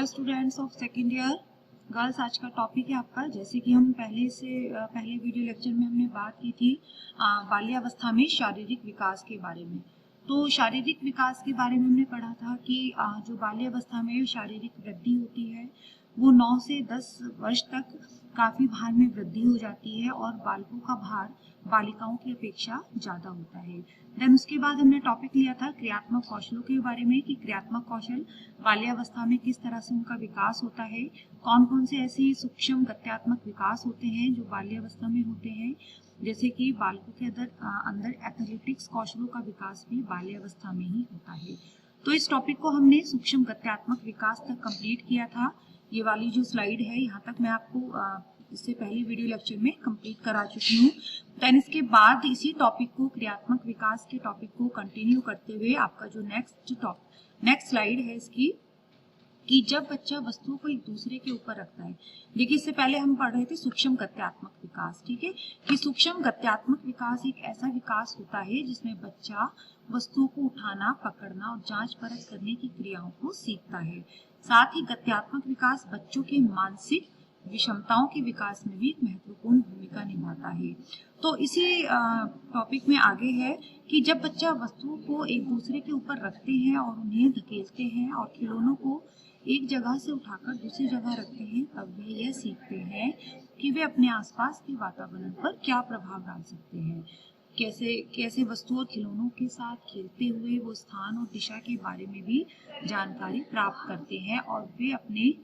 Hello students of second year girls, आज का topic है आपका, जैसे कि हम पहले वीडियो लेक्चर में हमने बात की थी बाल्यावस्था में शारीरिक विकास के बारे में। तो शारीरिक विकास के बारे में हमने पढ़ा था कि जो बाल्यावस्था में शारीरिक वृद्धि होती है वो 9 से 10 वर्ष तक काफी भार में वृद्धि हो जाती है और बालकों का भार बालिकाओं की अपेक्षा ज्यादा होता है। देन उसके बाद हमने टॉपिक लिया था क्रियात्मक कौशलों के बारे में कि क्रियात्मक कौशल बाल्यावस्था में किस तरह से उनका विकास होता है, कौन कौन से ऐसे सूक्ष्म गत्यात्मक विकास होते हैं जो बाल्यावस्था में होते हैं, जैसे कि बालकों के अंदर एथलेटिक्स कौशलों का विकास भी बाल्यावस्था में ही होता है। तो इस टॉपिक को हमने सूक्ष्म गत्यात्मक विकास तक कंप्लीट किया था। ये वाली जो स्लाइड है यहाँ तक मैं आपको इससे पहले वीडियो लेक्चर में कंप्लीट करा चुकी हूँ। देन इसके बाद इसी टॉपिक को, क्रियात्मक विकास के टॉपिक को कंटिन्यू करते हुए आपका जो नेक्स्ट स्लाइड है इसकी, कि जब बच्चा वस्तुओं को एक दूसरे के ऊपर रखता है। देखिए, इससे पहले हम पढ़ रहे थे सूक्ष्म गत्यात्मक विकास, ठीक है, कि सूक्ष्म गत्यात्मक विकास एक ऐसा विकास होता है जिसमें बच्चा वस्तुओं को उठाना, पकड़ना और जांच परख करने की क्रियाओं को सीखता है। साथ ही गत्यात्मक विकास बच्चों के मानसिक क्षमताओं के विकास में भी एक महत्वपूर्ण भूमिका निभाता है। तो इसी टॉपिक में आगे है कि जब बच्चा वस्तुओं को एक दूसरे के ऊपर रखते हैं और उन्हें धकेलते हैं और खिलौनों को एक जगह से उठाकर दूसरी जगह रखते हैं, तब वे यह सीखते हैं कि वे अपने आसपास के वातावरण पर क्या प्रभाव डाल सकते हैं। कैसे वस्तु और खिलौनों के साथ खेलते हुए वो स्थान और दिशा के बारे में भी जानकारी प्राप्त करते हैं और वे अपने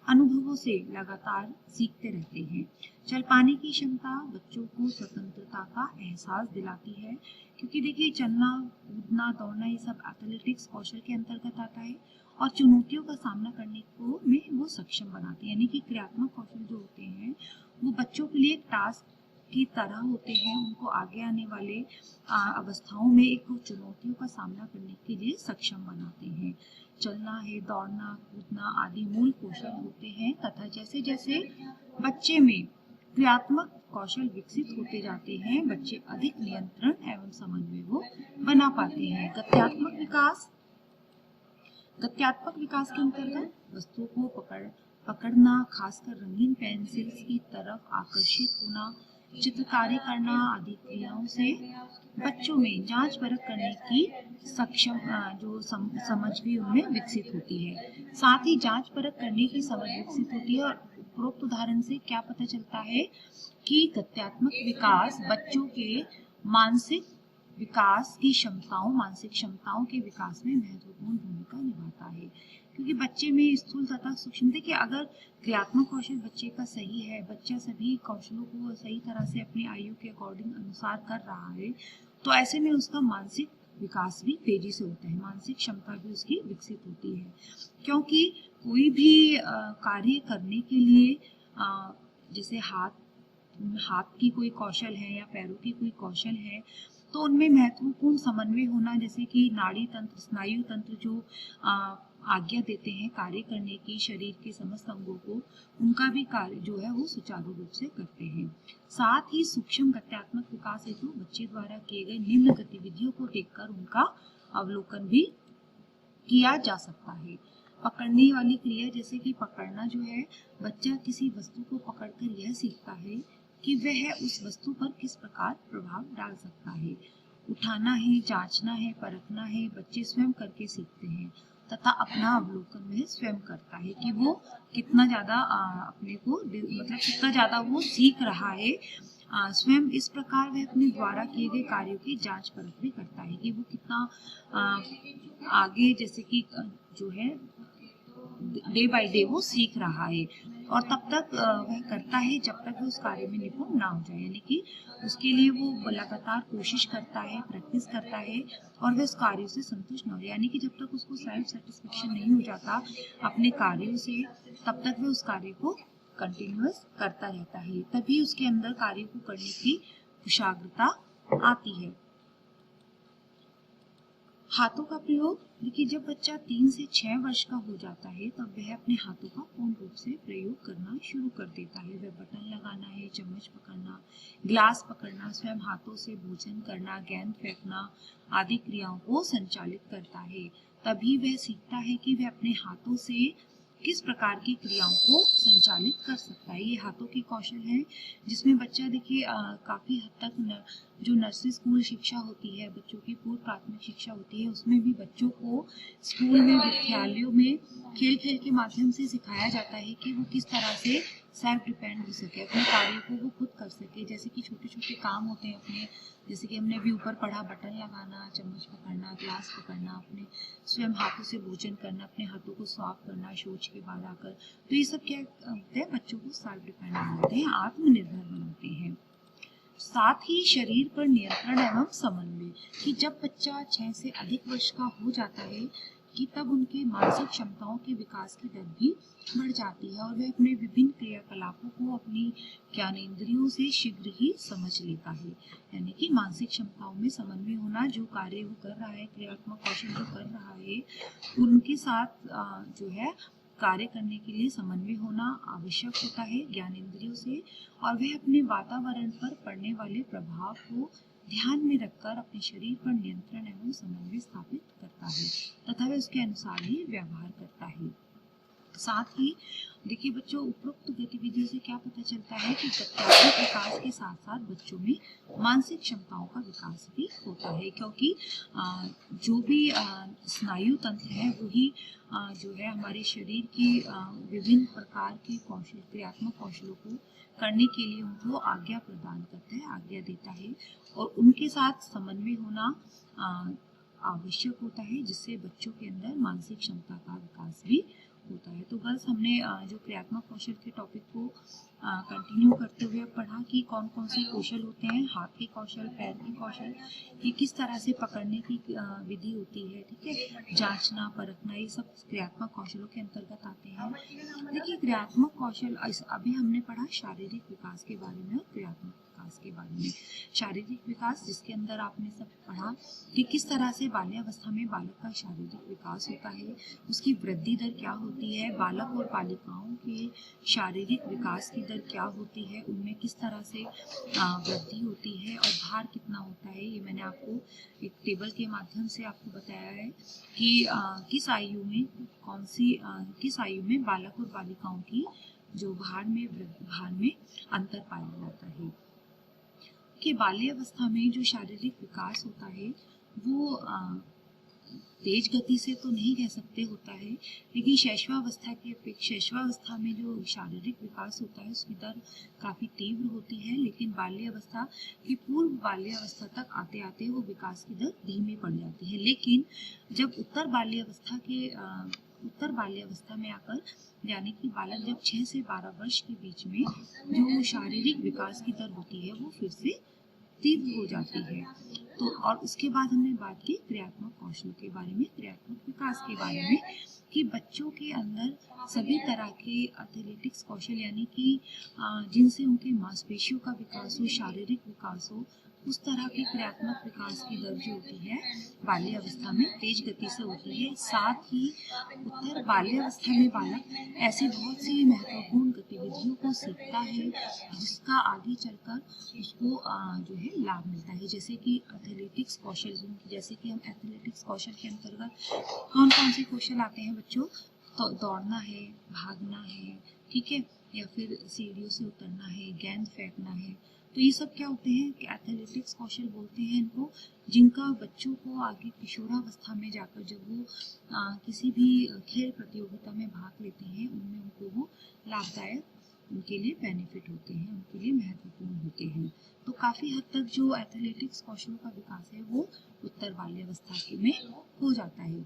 अनुभवों से लगातार सीखते रहते हैं। चल पाने की क्षमता बच्चों को स्वतंत्रता का एहसास दिलाती है, क्योंकि देखिए चलना, कूदना, दौड़ना ये सब एथलेटिक्स कौशल के अंतर्गत आता है और चुनौतियों का सामना करने को में वो सक्षम बनाते हैं। यानी कि क्रियात्मक कौशल जो होते हैं वो बच्चों के लिए एक टास्क की तरह होते हैं, उनको आगे आने वाले अवस्थाओं में एक चुनौतियों का सामना करने के लिए सक्षम बनाते हैं। चलना है, दौड़ना, कूदना आदि मूल कौशल होते हैं तथा जैसे जैसे बच्चे में क्रियात्मक कौशल विकसित होते जाते हैं, बच्चे अधिक नियंत्रण एवं समन्वय वो बना पाते हैं। गत्यात्मक विकास के अंतर्गत वस्तुओं को पकड़ना, खासकर रंगीन पेंसिल्स की तरफ आकर्षित होना, चित्रकारी करना आदि क्रियाओं से बच्चों में जांच परख करने की समझ भी उनमें विकसित होती है। साथ ही जांच परख करने की समझ विकसित होती है और उपरोक्त उदाहरण से क्या पता चलता है कि गत्यात्मक विकास बच्चों के मानसिक क्षमताओं के विकास में महत्वपूर्ण भूमिका निभाता है। क्योंकि बच्चे में स्थूल तथा सूक्ष्म, देखिए अगर क्रियात्मक कौशल बच्चे का सही है, बच्चा सभी कौशलों को सही तरह से अपनी आयु के अकॉर्डिंग अनुसार कर रहा है, तो ऐसे में उसका मानसिक विकास भी तेजी से होता है, मानसिक क्षमता भी उसकी विकसित होती है। क्योंकि कोई भी कार्य करने के लिए जैसे हाथ की कोई कौशल है या पैरों की कोई कौशल है, तो उनमें महत्वपूर्ण समन्वय होना, जैसे कि नाड़ी तंत्र, स्नायु तंत्र जो आज्ञा देते हैं कार्य करने की शरीर के समस्त अंगों को, उनका भी कार्य जो है वो सुचारू रूप से करते हैं। साथ ही सूक्ष्म गत्यात्मक विकास हेतु बच्चे द्वारा किए गए निम्न गतिविधियों को देखकर उनका अवलोकन भी किया जा सकता है। पकड़ने वाली क्रिया, जैसे कि पकड़ना जो है, बच्चा किसी वस्तु को पकड़कर यह सीखता है कि वह उस वस्तु पर किस प्रकार प्रभाव डाल सकता है। उठाना है, जांचना है, परखना है, बच्चे स्वयं करके सीखते हैं तथा अपना अवलोकन वह स्वयं करता है कि वो कितना ज्यादा अपने को कितना ज्यादा वो सीख रहा है। स्वयं इस प्रकार वह अपने द्वारा किए गए कार्यों की जांच परख भी करता है कि वो कितना आगे, जैसे कि जो है डे बाय डे वो सीख रहा है, और तब तक वह करता है जब तक वो उस कार्य में निपुण ना हो जाए। यानी कि उसके लिए वो लगातार कोशिश करता है, प्रैक्टिस करता है और वह उस कार्य से संतुष्ट न हो जाए। यानी कि जब तक उसको सेल्फ सेटिस्फेक्शन नहीं हो जाता अपने कार्यों से, तब तक वह उस कार्य को कंटिन्यूअस करता रहता है, तभी उसके अंदर कार्य को करने की कुशाग्रता आती है। हाथों का प्रयोग, देखिए जब बच्चा 3 से 6 वर्ष का हो जाता है तब वह अपने हाथों का पूर्ण रूप से प्रयोग करना शुरू कर देता है। वह बटन लगाना है, चम्मच पकड़ना, गिलास पकड़ना, स्वयं हाथों से भोजन करना, गेंद फेंकना आदि क्रियाओं को संचालित करता है। तभी वह सीखता है कि वह अपने हाथों से किस प्रकार की क्रियाओं को संचालित कर सकता है। ये हाथों के कौशल है, जिसमें बच्चा देखिए काफ़ी हद तक जो नर्सरी स्कूल शिक्षा होती है, बच्चों की पूर्व प्राथमिक शिक्षा होती है, उसमें भी बच्चों को स्कूल में, विद्यालयों में खेल खेल के माध्यम से सिखाया जाता है कि वो किस तरह से सेल्फ डिपेंड हो सके, अपने कार्यों को वो खुद कर सके। जैसे कि छोटे छोटे काम होते हैं अपने, जैसे कि हमने अभी ऊपर पढ़ा, बटन लगाना, चम्मच पकड़ना, ग्लास पकड़ना, अपने स्वयं हाथों से भोजन करना, अपने हाथों को साफ करना शौच के बाद आकर। तो ये सब क्या होते हैं, बच्चों को सेल्फ डिपेंड बनाते हैं, आत्मनिर्भर बनाते हैं। साथ ही शरीर पर नियंत्रण एवं समन्वय, कि जब बच्चा 6 से अधिक वर्ष का हो जाता है कि तब उनके मानसिक क्षमताओं के विकास की दर भी बढ़ जाती है और वह अपने विभिन्न क्रियाकलापों को अपनी ज्ञानेंद्रियों से शीघ्र ही समझ लेता है। यानी कि मानसिक क्षमताओं में समन्वय होना, जो कार्य वो कर रहा है, क्रियात्मक कौशल जो कर रहा है, उनके साथ जो है कार्य करने के लिए समन्वय होना आवश्यक होता है ज्ञानेंद्रियों से, और वह अपने वातावरण पर पड़ने वाले प्रभाव को ध्यान में रखकर अपने शरीर पर नियंत्रण एवं समन्वय स्थापित करता है तथा वह उसके अनुसार ही व्यवहार करता है। साथ ही देखिए बच्चों, उपरोक्त गतिविधियों से क्या पता चलता है कि तथ्यात्मक विकास के साथ साथ बच्चों में मानसिक क्षमताओं का विकास भी होता है, क्योंकि जो भी स्नायु तंत्र है वही जो है हमारे शरीर के विभिन्न प्रकार के कौशल, क्रियात्मक कौशलों को करने के लिए उनको आज्ञा प्रदान करता है, आज्ञा देता है, और उनके साथ समन्वय होना आवश्यक होता है, जिससे बच्चों के अंदर मानसिक क्षमता का विकास भी होता है। तो बस हमने जो क्रियात्मक कौशल के टॉपिक को कंटिन्यू करते हुए पढ़ा कि कौन कौन से कौशल होते हैं, हाथ के कौशल, पैर के कौशल, ये किस तरह से पकड़ने की विधि होती है, ठीक है, जांचना, परखना, ये सब क्रियात्मक कौशलों के अंतर्गत आते हैं। देखिए क्रियात्मक कौशल, अभी हमने पढ़ा शारीरिक विकास के बारे में और क्रियात्मक विकास के बारे में। शारीरिक विकास, जिसके अंदर आपने सब पढ़ा कि किस तरह से बाल्यावस्था में बालक का शारीरिक विकास होता है, उसकी वृद्धि दर क्या होती है, बालक और बालिकाओं के शारीरिक विकास की दर क्या होती है, उनमें किस तरह से वृद्धि होती है और भार कितना होता है। ये मैंने आपको एक टेबल के माध्यम से आपको बताया है कि किस आयु में किस आयु में बालक और बालिकाओं की जो भार में अंतर पाया जाता है। कि बाल्यावस्था में जो शारीरिक विकास होता है वो तेज गति से तो नहीं कह सकते होता है, लेकिन शैशवावस्था में जो शारीरिक विकास होता है उसकी दर काफ़ी तीव्र होती है, लेकिन बाल्यावस्था की पूर्व बाल्यावस्था तक आते आते वो विकास की दर धीमी पड़ जाती है। लेकिन जब उत्तर बाल्यावस्था में आकर, यानी कि बालक जब 6 से 12 वर्ष के बीच में जो शारीरिक विकास की दर होती है वो फिर से तीव्र हो जाती है। तो और उसके बाद हमने बात की क्रियात्मक कौशल के बारे में, क्रियात्मक विकास के बारे में, कि बच्चों के अंदर सभी तरह के एथलेटिक्स कौशल, यानी कि जिनसे उनके मांसपेशियों का विकास हो, शारीरिक विकास हो, उस तरह के क्रियात्मक विकास की दर जो होती है बाल्यावस्था में तेज गति से होती है। साथ ही उत्तर बाल्यावस्था में बालक ऐसी बहुत सी महत्वपूर्ण गतिविधियों को सीखता है जिसका आगे चलकर उसको जो है लाभ मिलता है। जैसे कि एथलेटिक्स कौशल, जैसे कि हम एथलेटिक्स कौशल के अंतर्गत कौन कौन से कौशल आते हैं बच्चों, तो दौड़ना है, भागना है, ठीक है, या फिर सीढ़ियों से उतरना है, गेंद फेंकना है। तो ये सब क्या होते हैं कि एथलेटिक्स कौशल बोलते हैं इनको, जिनका बच्चों को आगे किशोरावस्था में जाकर जब वो किसी भी खेल प्रतियोगिता में भाग लेते हैं, उनमें उनको वो लाभदायक, उनके लिए बेनिफिट होते हैं, उनके लिए महत्वपूर्ण होते हैं। तो काफ़ी हद तक जो एथलेटिक्स कौशलों का विकास है वो उत्तर बाल्यावस्था में हो जाता है।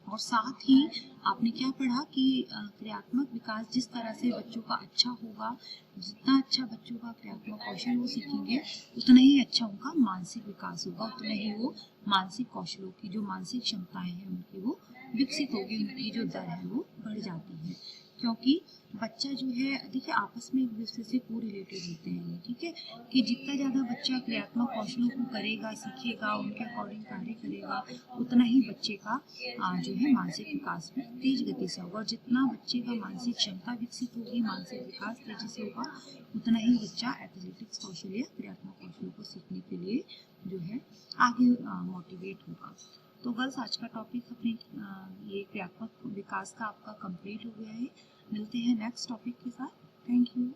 और साथ ही आपने क्या पढ़ा कि क्रियात्मक विकास जिस तरह से बच्चों का अच्छा होगा, जितना अच्छा बच्चों का क्रियात्मक कौशल वो सीखेंगे, उतना ही अच्छा उनका मानसिक विकास होगा, उतना ही वो मानसिक कौशलों की जो मानसिक क्षमताएं हैं उनकी वो विकसित होगी, उनकी जो दर है वो बढ़ जाती है। क्योंकि बच्चा जो है, देखिए आपस में एक दूसरे से को रिलेटेड होते हैं, ठीक है, कि जितना ज़्यादा बच्चा क्रियात्मक कौशलों को करेगा, सीखेगा, उनके अकॉर्डिंग कार्य करेगा, उतना ही बच्चे का जो है मानसिक विकास भी तेज गति से होगा। और जितना बच्चे का मानसिक क्षमता विकसित होगी, मानसिक विकास तेजी से होगा, उतना ही बच्चा एथलेटिक्स कौशल या क्रियात्मक कौशलों को सीखने के लिए जो है आगे मोटिवेट होगा। तो गर्ल्स आज का टॉपिक अपने ये क्रियात्मक विकास का आपका कंप्लीट हो गया है। मिलते हैं नेक्स्ट टॉपिक के साथ। Thank you.